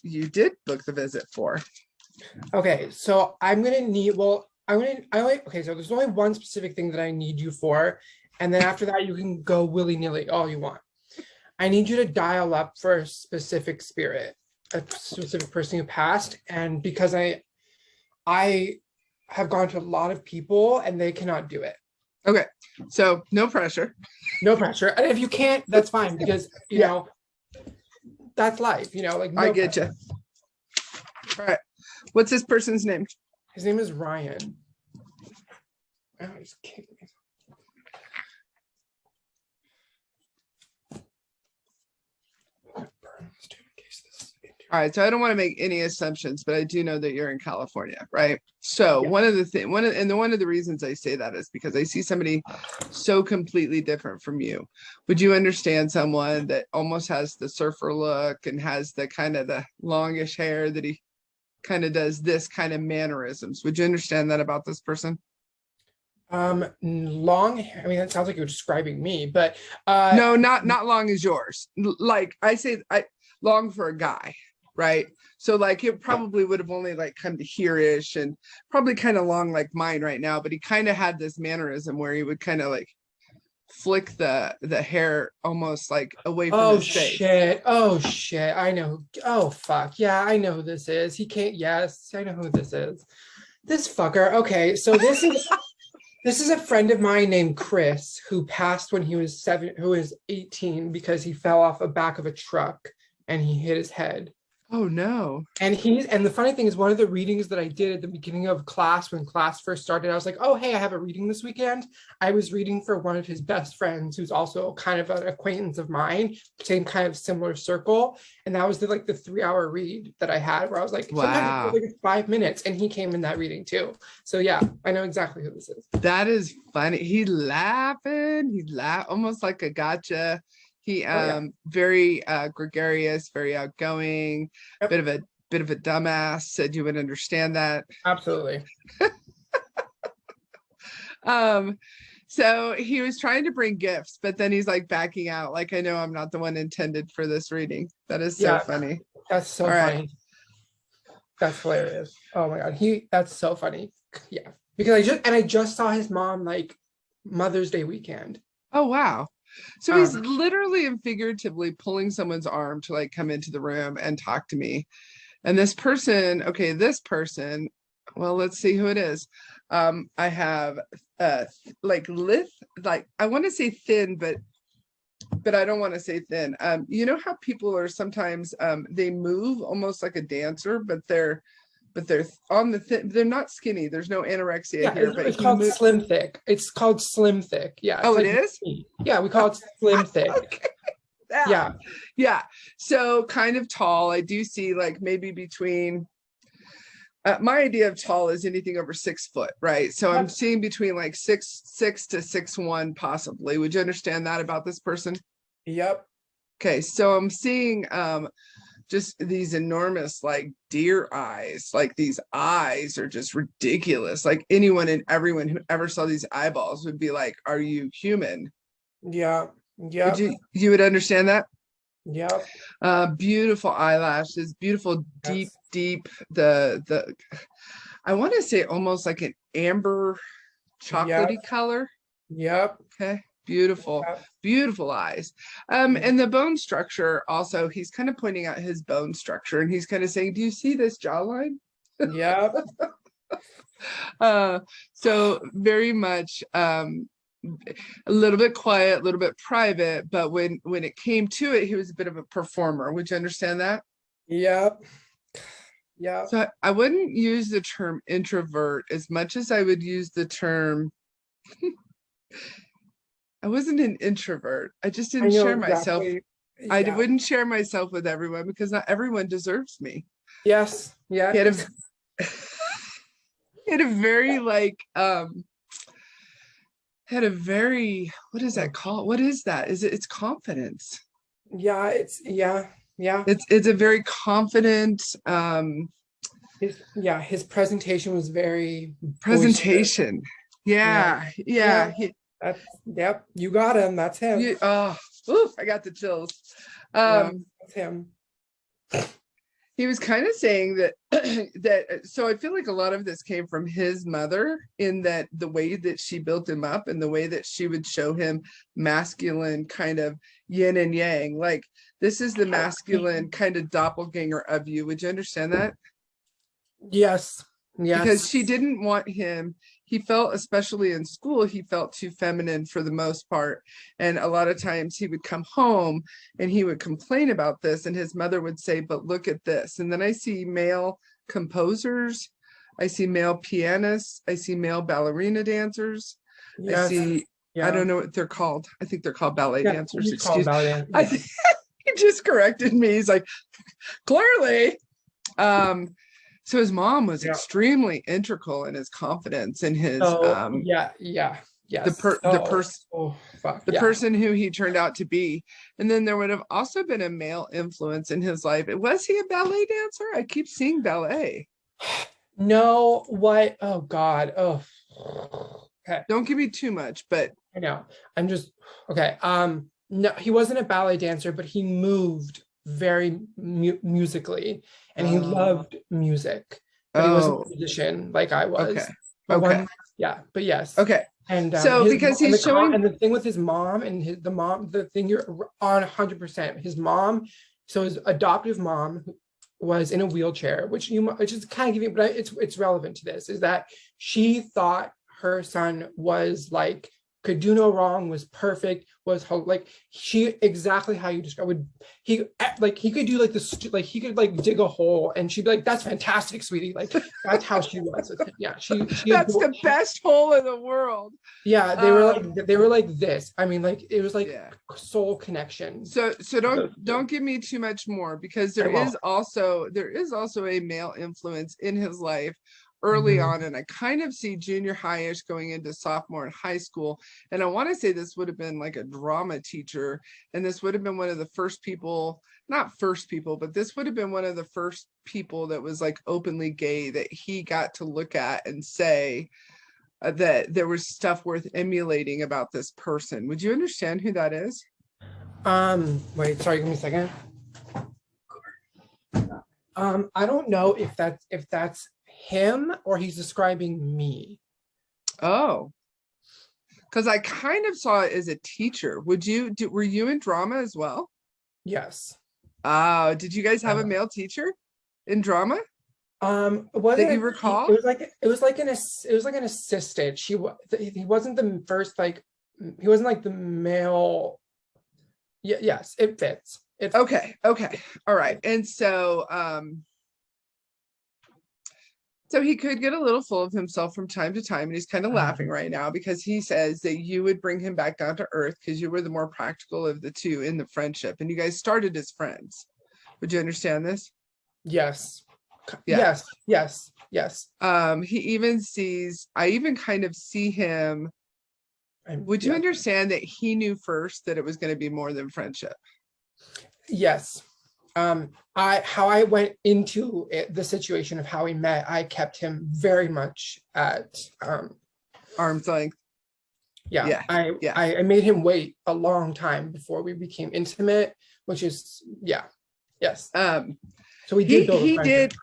you did book the visit for? Okay, so I'm gonna need, okay, so there's only one specific thing that I need you for, and then after that you can go willy-nilly all you want. I need you to dial up for a specific spirit, a specific person who passed, and because I have gone to a lot of people and they cannot do it. Okay, so no pressure. No pressure. And if you can't, that's fine, because you know that's life, like no I get pressure. you. All right, what's this person's name? His name is Ryan. Oh, he's kidding me. All right, so I don't want to make any assumptions, but I do know that you're in California, right? So one of the reasons I say that is because I see somebody so completely different from you. Would you understand someone that almost has the surfer look and has the kind of the longish hair, that he kind of does this kind of mannerisms? Would you understand that about this person? Long hair. I mean, that sounds like you're describing me, but no, not long as yours. Like I say, long for a guy. Right. So like it probably would have only like come to here-ish and probably kind of long like mine right now, but he kind of had this mannerism where he would kind of like flick the hair almost like away from his face. Oh shit. I know. Oh fuck. Yeah, I know who this is. He can't. Yes, I know who this is. This fucker. Okay, so this is a friend of mine named Chris who passed when he was 18 because he fell off the back of a truck and he hit his head. Oh no. And the funny thing is, one of the readings that I did at the beginning of class, when class first started, I was like, oh, hey, I have a reading this weekend. I was reading for one of his best friends, who's also kind of an acquaintance of mine, same kind of similar circle. And that was the 3-hour read that I had, where I was like, wow, sometimes it's 5 minutes. And he came in that reading too. So yeah, I know exactly who this is. That is funny. He almost like a gotcha. He very gregarious, very outgoing, Yep. bit of a dumbass. Said you would understand that. Absolutely. So he was trying to bring gifts, but then he's like backing out. Like, I know I'm not the one intended for this reading. That is so funny. That's so all funny. Right. That's hilarious. Oh my god, that's so funny. Yeah, because I just saw his mom like Mother's Day weekend. Oh wow. So he's literally and figuratively pulling someone's arm to like come into the room and talk to me. And this person, well, let's see who it is. I have like I want to say thin, but I don't want to say thin. You know how people are sometimes they move almost like a dancer, but they're on the thin, they're not skinny. There's no anorexia here. But it's called slim thick. It's called slim thick. Yeah. Oh, it is? Yeah, we call it slim thick. Okay. Yeah. So kind of tall. I do see like maybe between my idea of tall is anything over 6 foot, right? So I'm seeing between like 6'6" to 6'1" possibly. Would you understand that about this person? Yep. Okay, so I'm seeing just these enormous like deer eyes. Like these eyes are just ridiculous. Like anyone and everyone who ever saw these eyeballs would be like, are you human? Yeah. You would understand that? Yep. Beautiful eyelashes, beautiful deep the I want to say almost like an amber chocolatey color. Yep. Okay. Beautiful eyes. And the bone structure also, he's kind of pointing out his bone structure and he's kind of saying, do you see this jawline? Yep. So very much a little bit quiet, a little bit private, but when it came to it, he was a bit of a performer. Would you understand that? Yep. Yeah. So I wouldn't use the term introvert as much as I would use the term I wasn't an introvert. I just didn't share myself. Yeah. I wouldn't share myself with everyone because not everyone deserves me. Yes. Yeah. He had a very like had a very, what is that called? What is that? It's confidence. Yeah, it's It's a very confident his presentation was very presentation. Boisterous. Yeah. Yep, you got him. That's him. I got the chills. That's him. he was kind of saying that so I feel like a lot of this came from his mother, in that the way that she built him up and the way that she would show him masculine kind of yin and yang, like this is the masculine kind of doppelganger of you. Would you understand that? Yes. Because Yes. she didn't want him, he felt, especially in school, he felt too feminine for the most part, and a lot of times he would come home and he would complain about this, and his mother would say, but look at this. And then I see male composers, I see male pianists, I see male ballerina dancers, I Yes. see, I Yeah. don't know what they're called, I think they're called ballet Yeah, dancers. he's called Excuse ballet dancer. I think he just corrected me, he's like, clearly. So his mom was Yeah. extremely integral in his confidence and his yeah, yes. the person who he turned out to be. And then there would have also been a male influence in his life. Was he a ballet dancer? I keep seeing ballet. No, what? Oh God. Oh. Okay. Don't give me too much, but I know. I'm just okay. No, he wasn't a ballet dancer, but he moved very musically, and he loved music. But he wasn't a musician like I was. Okay. But okay. But yes. Okay. And so because he's showing, and the thing with his mom and the thing you're on 100%. His mom, so his adoptive mom was in a wheelchair, which is kind of giving, but it's relevant to this, is that she thought her son was like, could do no wrong, was perfect, was like she exactly how you describe. He could do like this, like he could like dig a hole, and she'd be like, "That's fantastic, sweetie." Like that's how she was with him. Yeah, she that's the best hole in the world. Yeah, they were like this. I mean, like it was like soul connection. So don't give me too much more, because there is also a male influence in his life early on, and I kind of see junior high-ish going into sophomore in high school. And I want to say this would have been like a drama teacher, and this would have been one of the first people, not first people, but this would have been one of the first people that was like openly gay, that he got to look at and say that there was stuff worth emulating about this person. Would you understand who that is? Wait, sorry, give me a second. I don't know if that's him or he's describing me. Oh, because I kind of saw it as a teacher. Were you in drama as well? Yes. Did you guys have a male teacher in drama? That you recall? It was like an assistant. He wasn't the first, like he wasn't like the male. Yeah, yes, it fits. Okay. All right. And so so he could get a little full of himself from time to time, and he's kind of laughing right now because he says that you would bring him back down to earth because you were the more practical of the two in the friendship, and you guys started as friends. Would you understand this? Yes. Yeah. Yes. He even sees, I even kind of see him. Would you understand that he knew first that it was going to be more than friendship? Yes. How I went into the situation of how we met, I kept him very much at arm's length. I made him wait a long time before we became intimate, which is yes. So we did build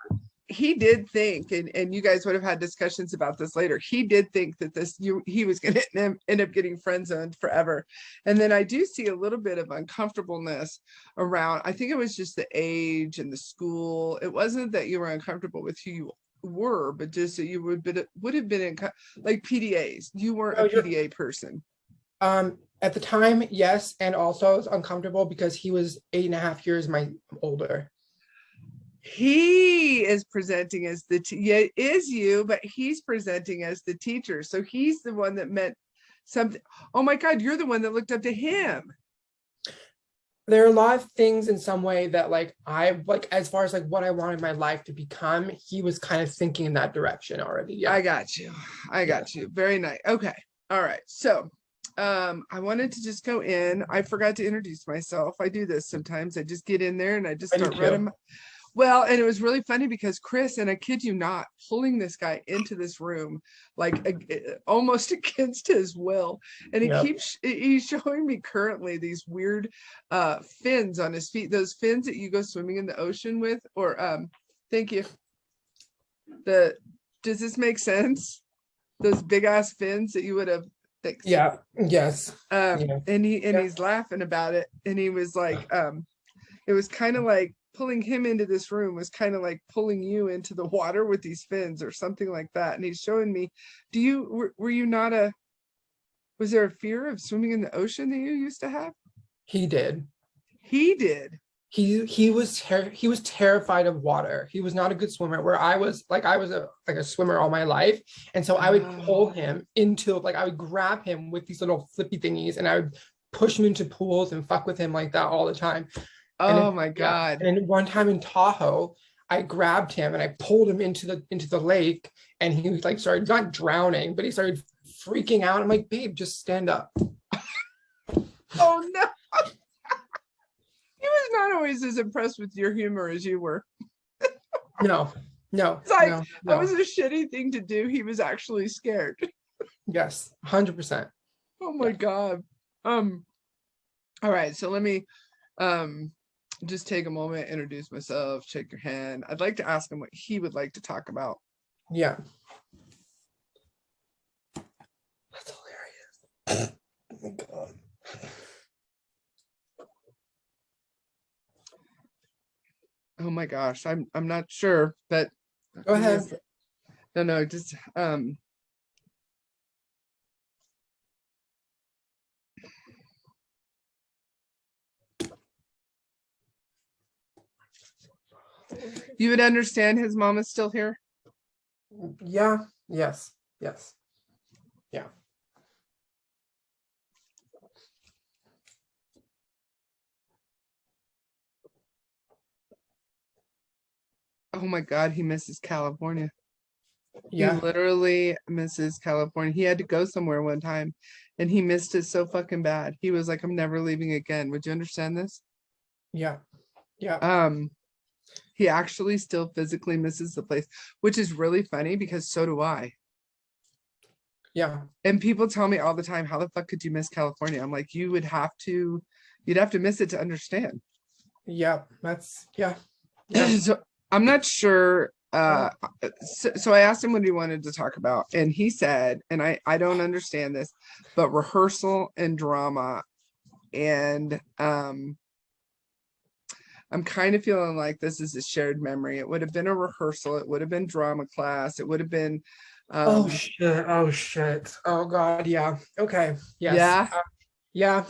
he did think, and you guys would have had discussions about this later, he did think that he was going to end up getting friend zoned forever. And then I do see a little bit of uncomfortableness around, I think it was just the age and the school. It wasn't that you were uncomfortable with who you were, but just that you would have been in like PDAs. You weren't a PDA person. At the time, yes, and also I was uncomfortable because he was 8.5 years older. He is presenting as is you, but he's presenting as the teacher. So he's the one that meant something. Oh my God, you're the one that looked up to him. There are a lot of things in some way that as far as like what I wanted my life to become, he was kind of thinking in that direction already. Yeah. I got you. Very nice. Okay. All right. So I wanted to just go in. I forgot to introduce myself. I do this sometimes. I just get in there and I just start running. Well, and it was really funny because Chris, and I kid you not, pulling this guy into this room, like almost against his will. And he's showing me currently these weird fins on his feet, those fins that you go swimming in the ocean with, or thank you. Does this make sense? Those big ass fins that you would have fixed. Yeah. Yes. And he's laughing about it. And he was like, it was kind of like pulling him into this room was kind of like pulling you into the water with these fins or something like that. And he's showing me, were you not was there a fear of swimming in the ocean that you used to have? He did. He was terrified of water. He was not a good swimmer, where I was a swimmer all my life. And so I would pull him into, like, I would grab him with these little flippy thingies and I would push him into pools and fuck with him like that all the time. Oh my God. And one time in Tahoe, I grabbed him and I pulled him into the lake, and he like started not drowning, but he started freaking out. I'm like, babe, just stand up. Oh no. He was not always as impressed with your humor as you were. No. It's like, that was a shitty thing to do. He was actually scared. Yes, 100%. Oh my God. All right, so let me just take a moment, introduce myself, shake your hand. I'd like to ask him what he would like to talk about. Yeah. That's hilarious. Oh my God. Oh my gosh, I'm not sure, but go ahead. No, just you would understand his mom is still here? Yeah. Yes. Yeah. Oh my God, he misses California. Yeah. He literally misses California. He had to go somewhere one time and he missed it so fucking bad. He was like, I'm never leaving again. Would you understand this? Yeah. He actually still physically misses the place, which is really funny because so do I. Yeah. And people tell me all the time, how the fuck could you miss California? I'm like, you'd have to miss it to understand. Yeah. That's So I'm not sure. So I asked him what he wanted to talk about, and he said, and I don't understand this, but rehearsal and drama. And I'm kind of feeling like this is a shared memory. It would have been a rehearsal, it would have been drama class, it would have been oh shit. Oh God. Yeah. Okay. Yes. Yeah.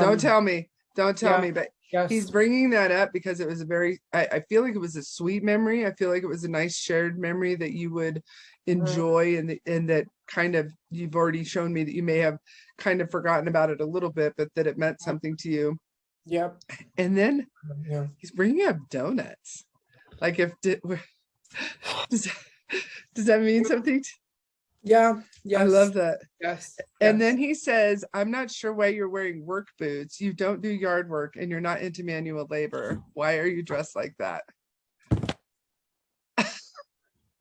Don't tell me, but yes. He's bringing that up because it was a very, I feel like it was a sweet memory. I feel like it was a nice shared memory that you would enjoy, and that kind of, you've already shown me that you may have kind of forgotten about it a little bit, but that it meant something to you. Yep. And then he's bringing up donuts. Like, does that mean something? Yeah. Yes. I love that. Yes. And then he says, I'm not sure why you're wearing work boots. You don't do yard work and you're not into manual labor. Why are you dressed like that?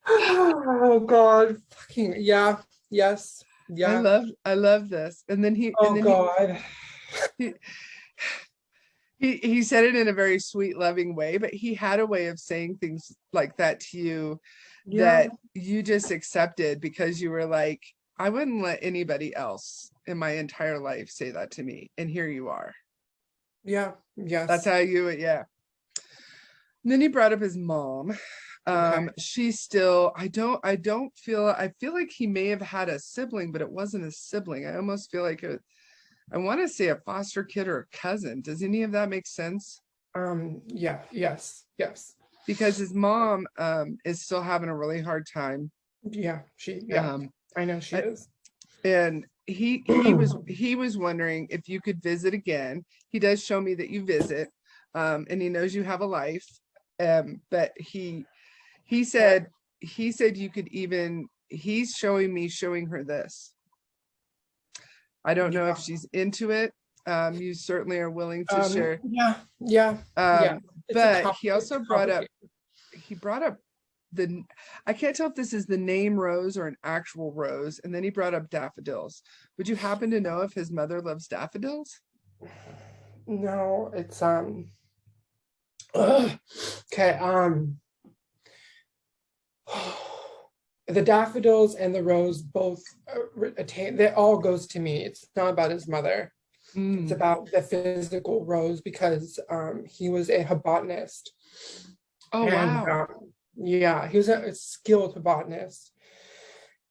Oh God. Fucking yeah. Yes. Yeah. I love this. And then God. He said it in a very sweet, loving way, but he had a way of saying things like that to you that you just accepted because you were like, I wouldn't let anybody else in my entire life say that to me. And here you are. Yeah. Yes. That's how yeah. And then he brought up his mom. She's still, I feel like he may have had a sibling, but it wasn't a sibling. I almost feel like I want to say a foster kid or a cousin. Does any of that make sense? Yeah. Yes. Because his mom is still having a really hard time. Yeah. I know she is. And he was wondering if you could visit again. He does show me that you visit, and he knows you have a life. But he said you could even, he's showing her this. I don't know if she's into it. You certainly are willing to share. Yeah. But he also brought up he brought up I can't tell if this is the name rose or an actual rose, and then he brought up daffodils. Would you happen to know if his mother loves daffodils? No, it's okay, the daffodils and the rose both attain, that all goes to me. It's not about his mother. It's about the physical rose, because he was a botanist. Oh, wow. Yeah, he was a skilled botanist.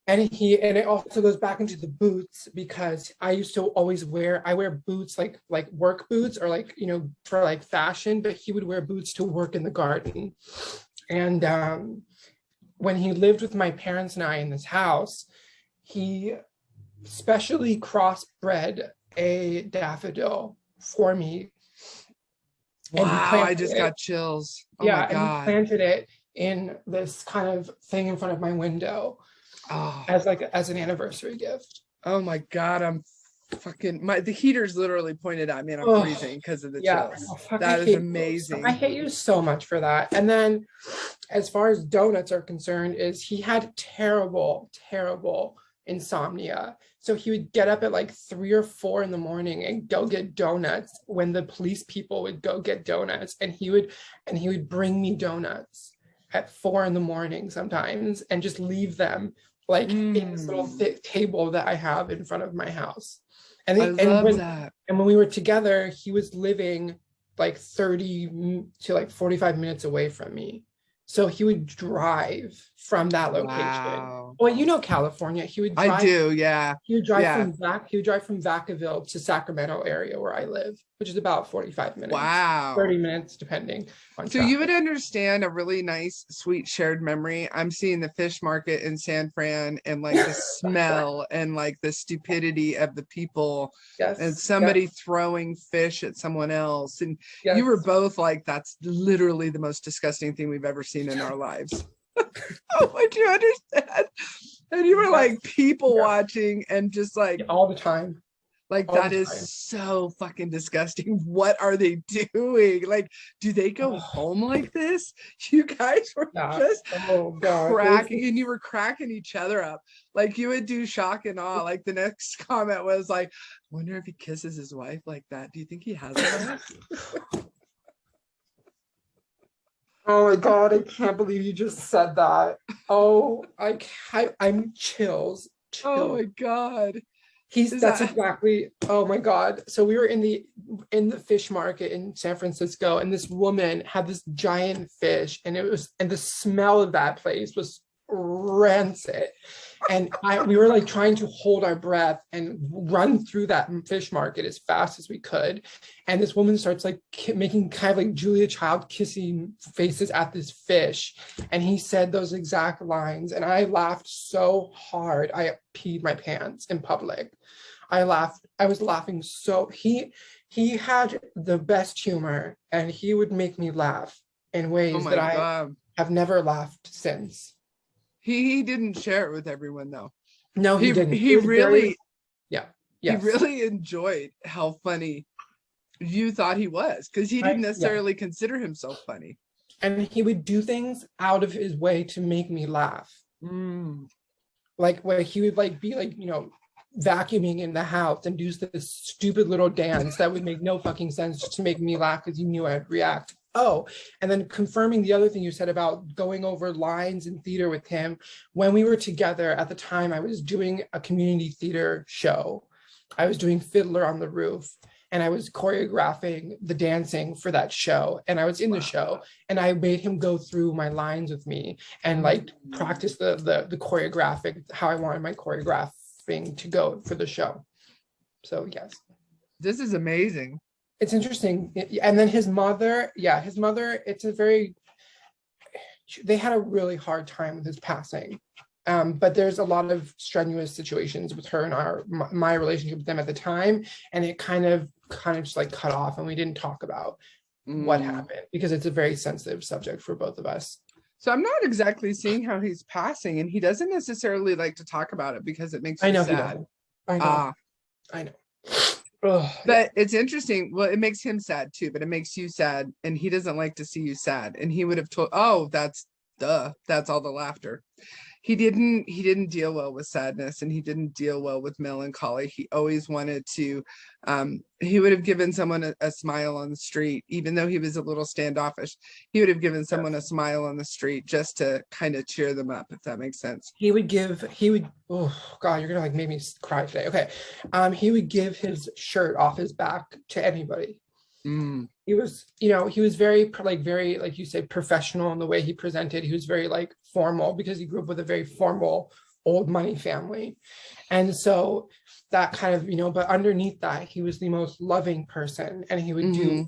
And it also goes back into the boots, because I used to always wear boots, like work boots, or like, you know, for like fashion, but he would wear boots to work in the garden. And when he lived with my parents and I in this house, he specially crossbred a daffodil for me. Wow, I just got chills. Oh my God. And he planted it in this kind of thing in front of my window. Oh. As an anniversary gift. Oh my God, I'm fucking, the heater's literally pointed at me and I'm freezing because of the chills. That is amazing. I hate you so much for that. And then as far as donuts are concerned, is he had terrible insomnia. So he would get up at like 3 or 4 in the morning and go get donuts when the police people would go get donuts. And he would bring me donuts at 4 in the morning sometimes, and just leave them like in this little thick table that I have in front of my house. And when we were together, he was living like 30 to like 45 minutes away from me. So he would drive from that location. Wow. Well, you know, California, he would drive. I do, yeah. He would drive from Vacaville to Sacramento area where I live, which is about 45 minutes. Wow. 30 minutes, depending on So traffic. you would understand a really nice, sweet shared memory. I'm seeing the fish market in San Fran, and like the smell and like the stupidity of the people, and somebody throwing fish at someone else. And you were both like, that's literally the most disgusting thing we've ever seen in our lives. Oh, would you understand? And you were like people watching and just like all the time. Like that is so fucking disgusting. What are they doing? Like, do they go home like this? You guys were just cracking, and you were cracking each other up. Like you would do shock and awe. Like the next comment was like, I wonder if he kisses his wife like that. Do you think he has a wife? Oh my God, I can't believe you just said that. Oh, I'm chills. Oh my God. Exactly. Oh my God. So we were in the fish market in San Francisco, and this woman had this giant fish, and the smell of that place was rancid. And we were like trying to hold our breath and run through that fish market as fast as we could. And this woman starts like making kind of like Julia Child kissing faces at this fish. And he said those exact lines. And I laughed so hard, I peed my pants in public. I was laughing so he had the best humor, and he would make me laugh in ways that I have never laughed since. He didn't share it with everyone though. No, he didn't. He really enjoyed how funny you thought he was, because he didn't necessarily consider himself funny. And he would do things out of his way to make me laugh. Like where he would like be like, you know, vacuuming in the house and do this stupid little dance that would make no fucking sense, just to make me laugh because he knew I'd react. Oh, and then confirming the other thing you said about going over lines in theater with him. When we were together at the time, I was doing a community theater show. I was doing Fiddler on the Roof, and I was choreographing the dancing for that show. And I was in the show, and I made him go through my lines with me and like practice the choreographic, how I wanted my choreographing to go for the show. So yes. This is amazing. It's interesting. And then his mother, they had a really hard time with his passing. But there's a lot of strenuous situations with her and my relationship with them at the time. And it kind of just like cut off, and we didn't talk about what happened, because it's a very sensitive subject for both of us. So I'm not exactly seeing how he's passing, and he doesn't necessarily like to talk about it because it makes you sad. I know. But it's interesting. Well, it makes him sad too, but it makes you sad, and he doesn't like to see you sad. And he would have told, oh, that's all the laughter. He didn't deal well with sadness, and he didn't deal well with melancholy. He always wanted to, he would have given someone a smile on the street, even though he was a little standoffish. He would have given someone a smile on the street just to kind of cheer them up, if that makes sense. He would, oh God, you're gonna like make me cry today. Okay. He would give his shirt off his back to anybody. He was, he was very, like you say, professional in the way he presented. He was very like formal because he grew up with a very formal old money family. And so that kind of, but underneath that, he was the most loving person. And he would and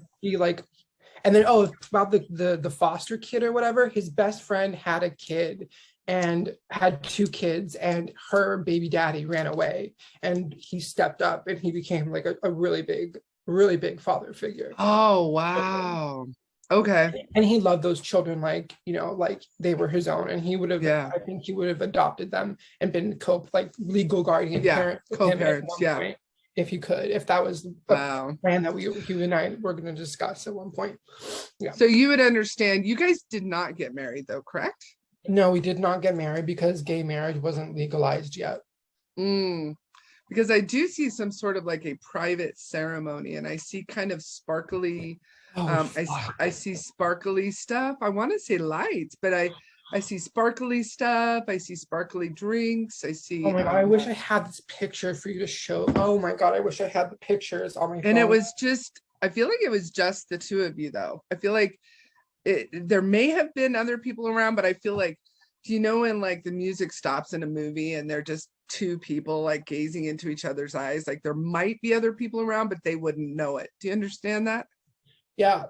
then, about the foster kid or whatever, his best friend had a kid and had 2 kids, and her baby daddy ran away, and he stepped up and he became like a really big father figure. Oh, wow. Okay. And he loved those children like they were his own, and he would have, I think he would have adopted them and been legal guardian parent co-parents, point, if he could, if that was a plan that he and I were going to discuss at one point. Yeah. So you would understand. You guys did not get married though, correct? No, we did not get married because gay marriage wasn't legalized yet. Because I do see some sort of like a private ceremony, and I see kind of sparkly, I see sparkly stuff. I want to say lights, but I see sparkly stuff. I see sparkly drinks. I see. Oh my God, I wish I had this picture for you to show. Oh my God, I wish I had the pictures on my phone. And it was just, I feel like it was just the 2 of you though. I feel like there may have been other people around, but I feel like, do you know when like the music stops in a movie and they're just 2 people like gazing into each other's eyes, like there might be other people around, but they wouldn't know it. Do you understand that? Yeah.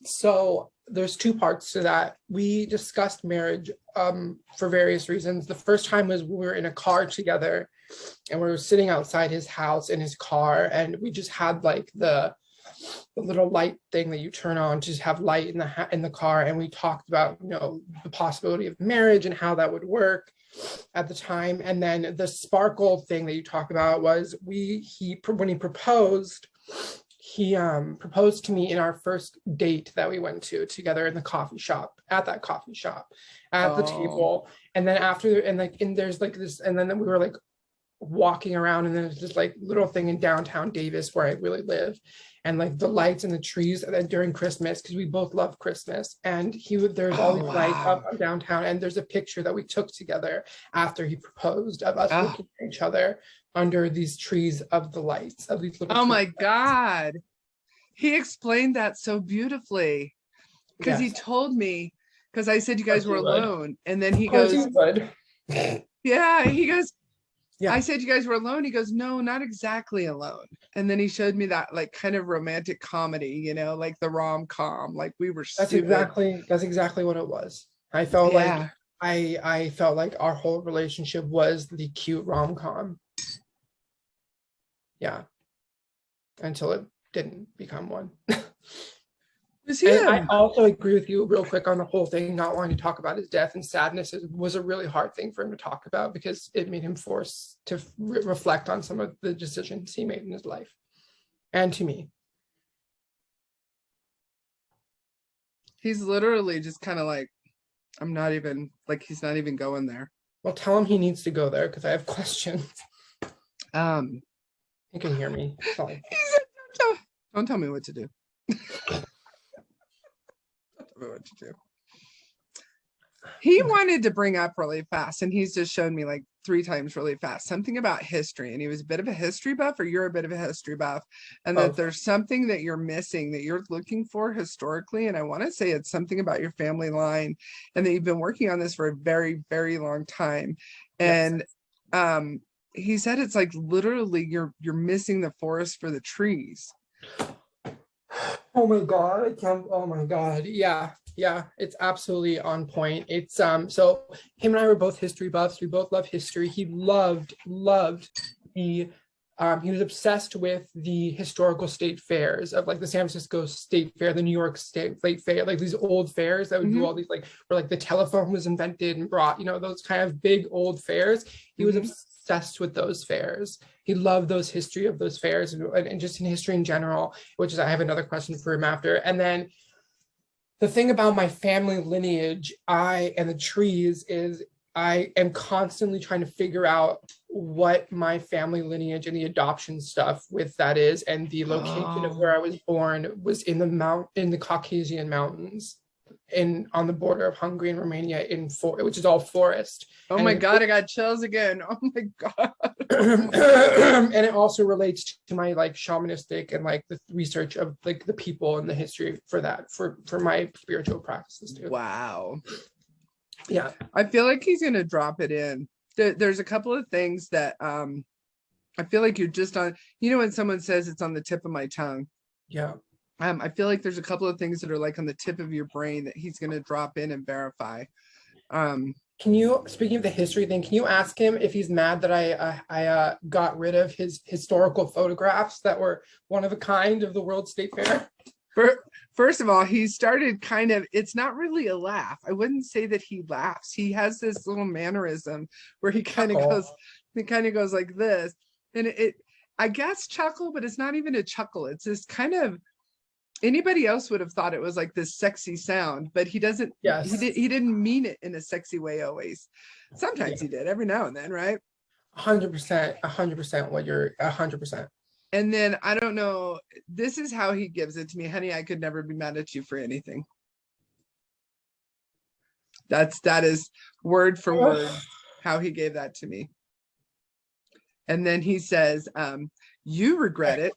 So there's 2 parts to that. We discussed marriage for various reasons. The first time was we were in a car together, and we were sitting outside his house in his car, and we just had like the little light thing that you turn on to just have light in the car, and we talked about the possibility of marriage and how that would work at the time. And then the sparkle thing that you talk about was when he proposed, he proposed to me in our first date that we went to together in the coffee shop, at the table. And then after, and there's like this, and then we were like walking around, and then there's this like little thing in downtown Davis where I really live, and like the lights and the trees during Christmas, because we both love Christmas, and there's all these lights up downtown, and there's a picture that we took together after he proposed of us looking at each other under these trees of the lights of these little. Oh my God, he explained that so beautifully, because he told me, because I said you guys were alone, and then he goes, he goes, I said you guys were alone. He goes, no, not exactly alone. And then he showed me that like kind of romantic comedy, like the rom-com, like we were. That's exactly what it was. I felt like I felt like our whole relationship was the cute rom-com. Yeah. Until it didn't become one. I also agree with you real quick on the whole thing, not wanting to talk about his death, and sadness was a really hard thing for him to talk about, because it made him forced to reflect on some of the decisions he made in his life, and to me. He's literally just kind of like, he's not even going there. Well, tell him he needs to go there, because I have questions. You can hear me. Sorry. He said, don't tell me what to do. What to do. He wanted to bring up really fast, and he's just shown me like 3 times really fast something about history, and he was a bit of a history buff, or you're a bit of a history buff, and that there's something that you're missing that you're looking for historically. And I want to say it's something about your family line, and that you've been working on this for a very, very long time. And he said it's like literally you're missing the forest for the trees. Oh my God, I can't. Oh my God. Yeah, it's absolutely on point. It's so him and I were both history buffs. We both love history. He loved the he was obsessed with the historical state fairs of like the San Francisco State Fair, the New York State Fair, like these old fairs that would do all these, like where like the telephone was invented and brought, those kind of big old fairs. He was obsessed with those fairs. He loved those history of those fairs and just in history in general, which is, I have another question for him after. And then the thing about my family lineage, and the trees is I am constantly trying to figure out what my family lineage and the adoption stuff with that is. And the location of where I was born was in the Caucasian mountains on the border of Hungary and Romania which is all forest. Oh my God, I got chills again. Oh my God. And it also relates to my like shamanistic and like the research of like the people and the history for that, for my spiritual practices too. Wow. Yeah. I feel like he's going to drop it in. There's a couple of things that I feel like you're just on, when someone says it's on the tip of my tongue. Yeah. I feel like there's a couple of things that are like on the tip of your brain that he's going to drop in and verify. Speaking of the history thing, can you ask him if he's mad that I got rid of his historical photographs that were one of a kind of the World State Fair? First of all, he started it's not really a laugh. I wouldn't say that he laughs. He has this little mannerism where he kind of goes like this. And I guess chuckle, but it's not even a chuckle. It's this kind of, anybody else would have thought it was like this sexy sound, but he doesn't. Yes. He didn't mean it in a sexy way always. Sometimes he did, every now and then, right? 100%, 100%. And then I don't know, this is how he gives it to me. Honey, I could never be mad at you for anything. That is word for word how he gave that to me. And then he says, you regret it.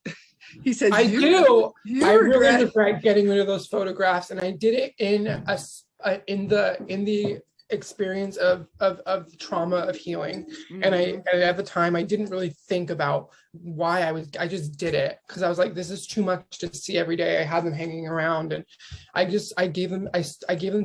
He says, I do. I really regret getting rid of those photographs. And I did it in the experience of the trauma of healing. Mm-hmm. And at the time I didn't really think about why I just did it because I was like, this is too much to see every day. I had them hanging around and I gave them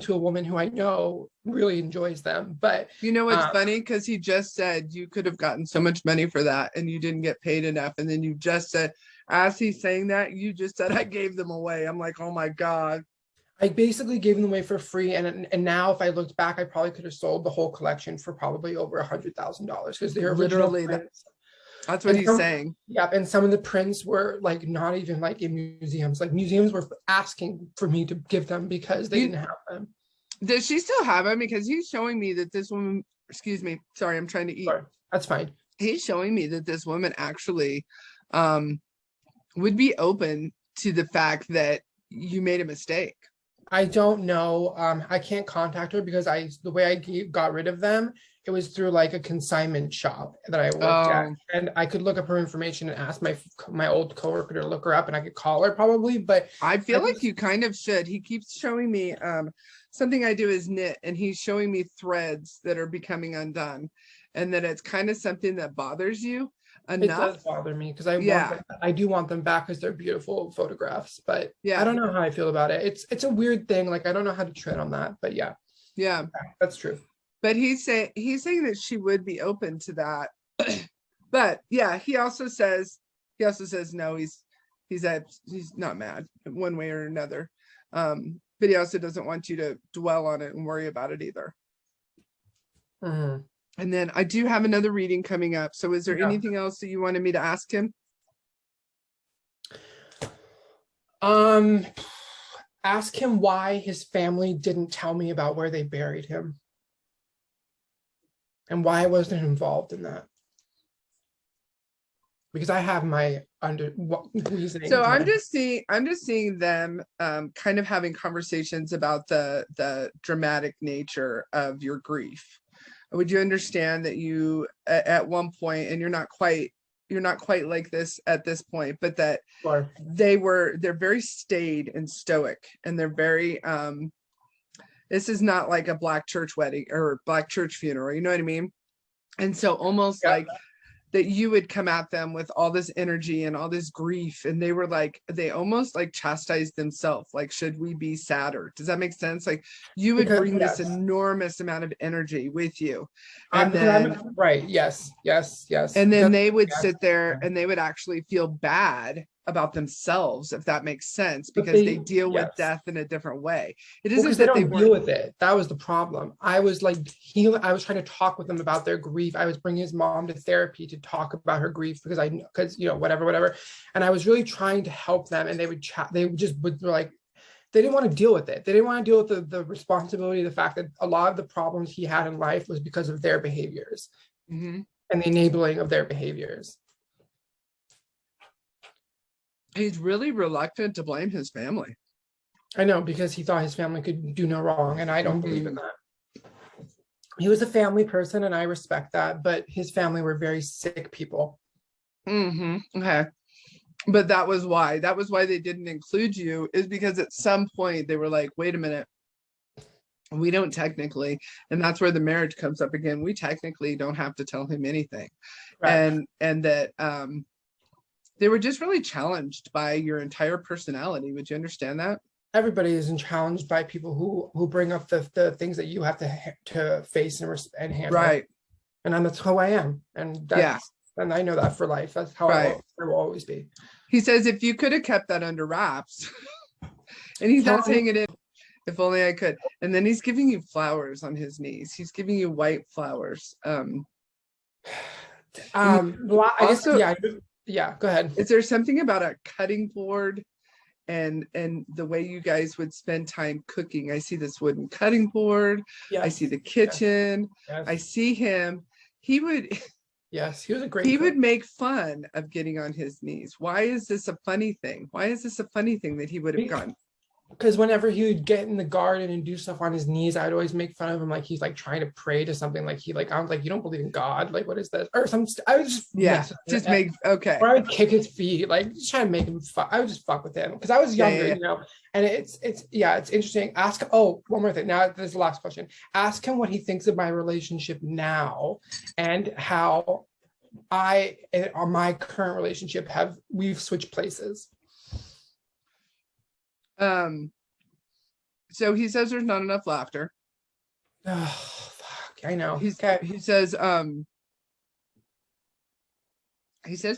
to a woman who I know really enjoys them. But you know what's funny, because he just said you could have gotten so much money for that and you didn't get paid enough, and then you just said, as he's saying that, you just said I gave them away. I'm like, oh my God. I basically gave them away for free, and now if I looked back, I probably could have sold the whole collection for probably over $100,000 because they're literally prints. That's what he's saying. Yeah, and some of the prints were like not even like in museums. Like museums were asking for me to give them because they didn't have them. Does she still have them? Because he's showing me that this woman. Excuse me. Sorry, I'm trying to eat. Sorry, that's fine. He's showing me that this woman actually would be open to the fact that you made a mistake. I don't know. I can't contact her because the way I got rid of them, it was through like a consignment shop that I worked at, and I could look up her information and ask my old coworker to look her up, and I could call her probably. But I feel like you kind of should. He keeps showing me something I do is knit, and he's showing me threads that are becoming undone, and that it's kind of something that bothers you. Enough. It does bother me because I do want them back because they're beautiful photographs, but I don't know how I feel about it. It's a weird thing. Like I don't know how to tread on that, but yeah, that's true. But he's saying that she would be open to that. But yeah, he also says no. He's not mad one way or another. But he also doesn't want you to dwell on it and worry about it either. Mm-hmm. And then I do have another reading coming up. So is there anything else that you wanted me to ask him? Ask him why his family didn't tell me about where they buried him and why I wasn't involved in that. Because I have my reasoning. So I'm just seeing them kind of having conversations about the dramatic nature of your grief. Would you understand that you at one point, and you're not quite like this at this point, but that sure. they're very staid and stoic, and they're very this is not like a black church wedding or black church funeral, you know what I mean? And so almost like that you would come at them with all this energy and all this grief, and they almost like chastised themselves, like, should we be sadder? Does that make sense? Like you would bring this enormous amount of energy with you, and right, yes, and then they would sit there and they would actually feel bad about themselves, if that makes sense, But because they deal with yes. death in a different way. It Well, isn't because they that they don't deal weren't. with it. That was the problem. I was like I was trying to talk with them about their grief. I was bringing his mom to therapy to talk about her grief because whatever. And I was really trying to help them, and they would chat. They just would like, they didn't want to deal with it. They didn't want to deal with the responsibility, the fact that a lot of the problems he had in life was because of their behaviors Mhm. and the enabling of their behaviors. He's really reluctant to blame his family. I know, because he thought his family could do no wrong, and I don't believe in Mhm. that. He was a family person, and I respect that, but his family were very sick people. Okay. But that was why they didn't include you, is because at some point they were like, wait a minute, we don't technically, and that's where the marriage comes up again, we technically don't have to tell him anything. Correct. And that they were just really challenged by your entire personality. Would you understand that? Everybody isn't challenged by people who bring up the things that you have to face and handle. Right. And that's how I am, and and I know that for life. That's how I will always be. He says, if you could have kept that under wraps, and he's not saying it in, if only I could. And then he's giving you flowers on his knees. He's giving you white flowers. Also, yeah, go ahead. Is there something about a cutting board and the way you guys would spend time cooking? I see this wooden cutting board. Yes. I see the kitchen. Yes. I see him. He would. Yes, he was a great. He would make fun of getting on his knees. Why is this a funny thing? Why is this a funny thing that he would have gone? Because whenever he would get in the garden and do stuff on his knees, I'd always make fun of him, like he's like trying to pray to something, like I was like, you don't believe in God, like what is this? Or some. I was just make okay. Or I would kick his feet, like just try to make him. I would just fuck with him because I was younger, you know. And it's interesting. Ask. Oh, one more thing. Now this is the last question. Ask him what he thinks of my relationship now, and how I and my current relationship we've switched places. So he says there's not enough laughter. Oh, fuck. I know. He says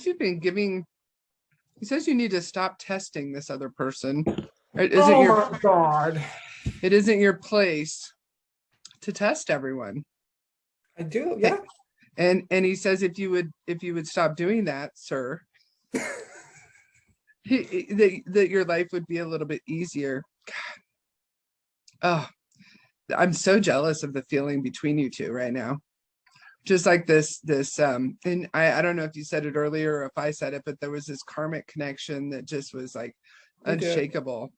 you've been giving. He says you need to stop testing this other person. It isn't my God. It isn't your place to test everyone. I do, yeah. And he says if you would stop doing that, sir, that your life would be a little bit easier. God. Oh, I'm so jealous of the feeling between you two right now. Just like this and I don't know if you said it earlier or if I said it, but there was this karmic connection that just was like unshakable.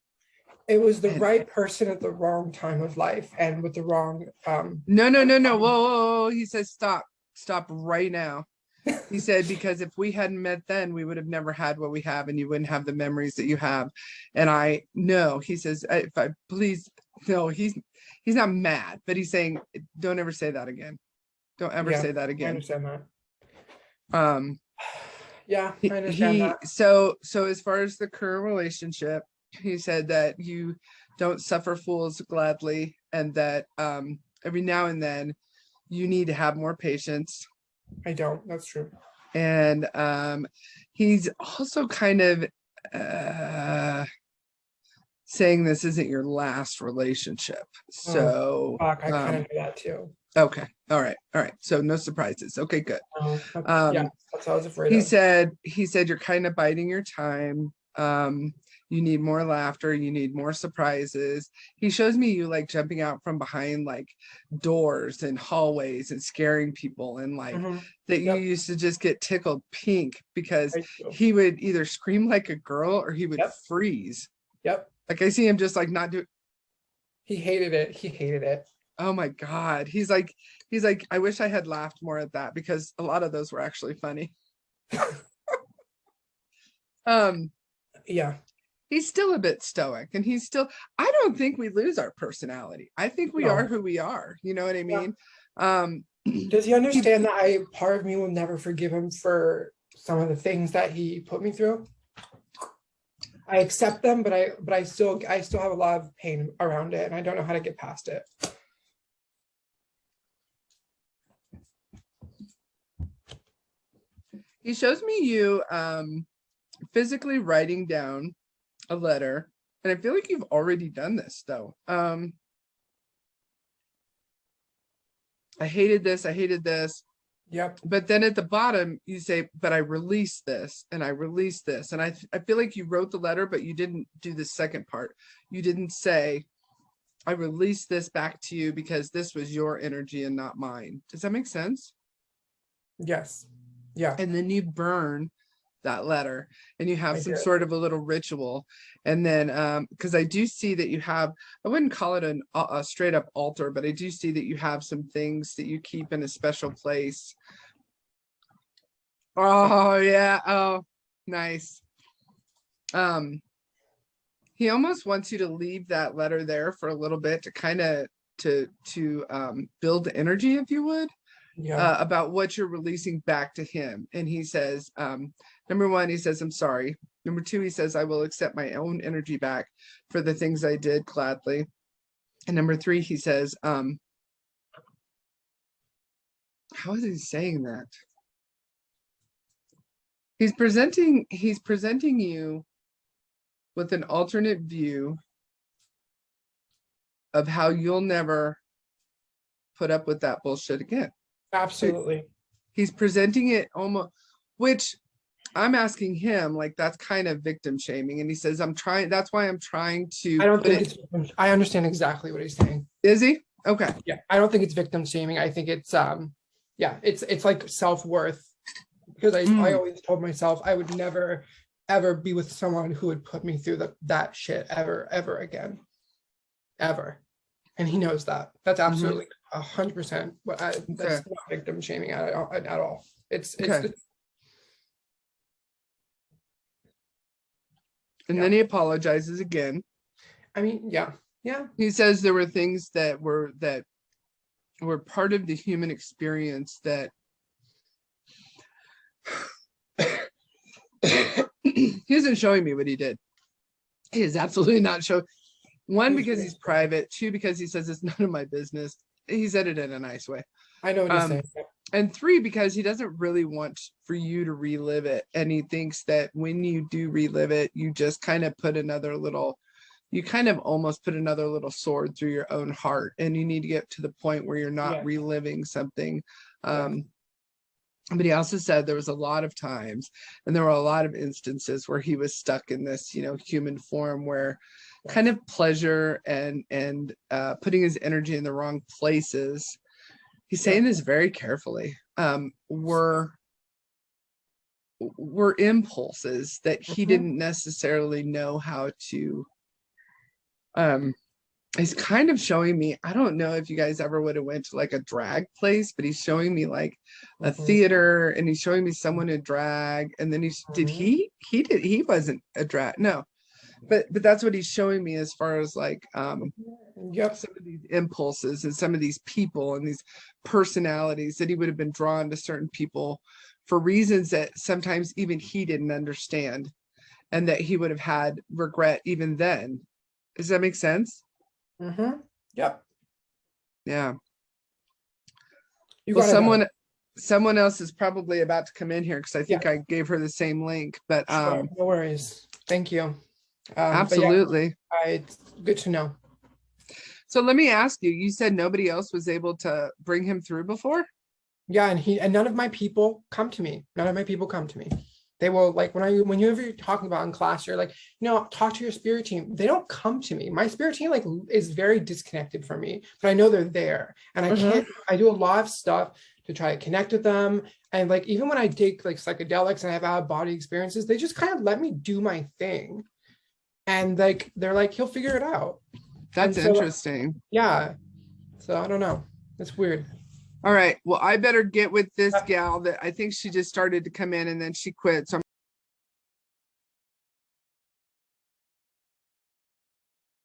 It was the right person at the wrong time of life and with the wrong No. Whoa. He says stop right now. He said, because if we hadn't met then, we would have never had what we have, and you wouldn't have the memories that you have. And I know, he says, please, no, he's not mad, but he's saying, don't ever say that again. Don't ever say that again. I understand that. Yeah, I understand that. So as far as the current relationship, he said that you don't suffer fools gladly, and that every now and then you need to have more patience. I don't. That's true. And he's also kind of saying this isn't your last relationship. So I kind of know that too. Okay. All right. So no surprises. Okay, good. That's what I was afraid of. He said you're kind of biding your time. You need more laughter, you need more surprises. He shows me you like jumping out from behind like doors and hallways and scaring people, and like that you used to just get tickled pink because he would either scream like a girl or he would freeze. Yep. Like I see him just like not do. He hated it. Oh my God. He's like, I wish I had laughed more at that, because a lot of those were actually funny. Yeah. He's still a bit stoic, and I don't think we lose our personality. I think we are who we are. You know what I mean? Does he understand that part of me will never forgive him for some of the things that he put me through? I accept them, but I still have a lot of pain around it, and I don't know how to get past it. He shows me you physically writing down a letter. And I feel like you've already done this though. I hated this. I hated this. Yep. But then at the bottom, you say, but I released this and I released this. And I feel like you wrote the letter, but you didn't do the second part. You didn't say, I released this back to you because this was your energy and not mine. Does that make sense? Yes. Yeah. And then you burn that letter and you have I some did. sort of a little ritual. And then because I do see that you have, I wouldn't call it a straight up altar, but I do see that you have some things that you keep in a special place. Oh yeah. Oh, nice. He almost wants you to leave that letter there for a little bit to kind of to build energy, if you would. Yeah. About what you're releasing back to him. And he says, number one, he says, I'm sorry. Number two, he says, I will accept my own energy back for the things I did gladly. And number three, he says, how is he saying that? He's presenting you with an alternate view of how you'll never put up with that bullshit again. Absolutely. He's presenting it almost, which I'm asking him, like, that's kind of victim shaming. And he says, I'm trying, that's why I'm trying to. I don't think it's, I understand exactly what he's saying. Is he? Okay. Yeah. I don't think it's victim shaming. I think it's, yeah, it's like self-worth, because I always told myself I would never, ever be with someone who would put me through that shit ever again, ever. And he knows that. That's absolutely 100%. That's not victim shaming at all. It's and then he apologizes again. I mean, yeah. He says there were things that were part of the human experience that he isn't showing me what he did. He is absolutely not showing. One, because he's private. Two, because he says it's none of my business. He said it in a nice way. I know what he's saying. And three, because he doesn't really want for you to relive it. And he thinks that when you do relive it, you just kind of put another little, you kind of almost put another little sword through your own heart. And you need to get to the point where you're not reliving something. But he also said there was a lot of times, and there were a lot of instances where he was stuck in this, human form where kind of pleasure and putting his energy in the wrong places. He's saying this very carefully. Were impulses that he didn't necessarily know how to. He's kind of showing me, I don't know if you guys ever would have went to like a drag place, but he's showing me like a theater, and he's showing me someone in drag. And then he wasn't a drag. No, but that's what he's showing me as far as like, some of these impulses and some of these people and these personalities that he would have been drawn to certain people for reasons that sometimes even he didn't understand, and that he would have had regret even then. Does that make sense? Yep. Yeah. Well, someone else is probably about to come in here, because I think I gave her the same link. But no worries. Thank you. Absolutely. It's good to know. So let me ask you. You said nobody else was able to bring him through before? Yeah, and none of my people come to me. They will, like, whenever you're talking about in class, you're like, talk to your spirit team. They don't come to me. My spirit team is very disconnected from me, but I know they're there. And I do a lot of stuff to try to connect with them. And like, even when I take like psychedelics and I have out of body experiences, they just kind of let me do my thing. And like, they're like, he'll figure it out. That's interesting. Yeah. So I don't know. It's weird. All right. Well, I better get with this gal that I think she just started to come in and then she quit. So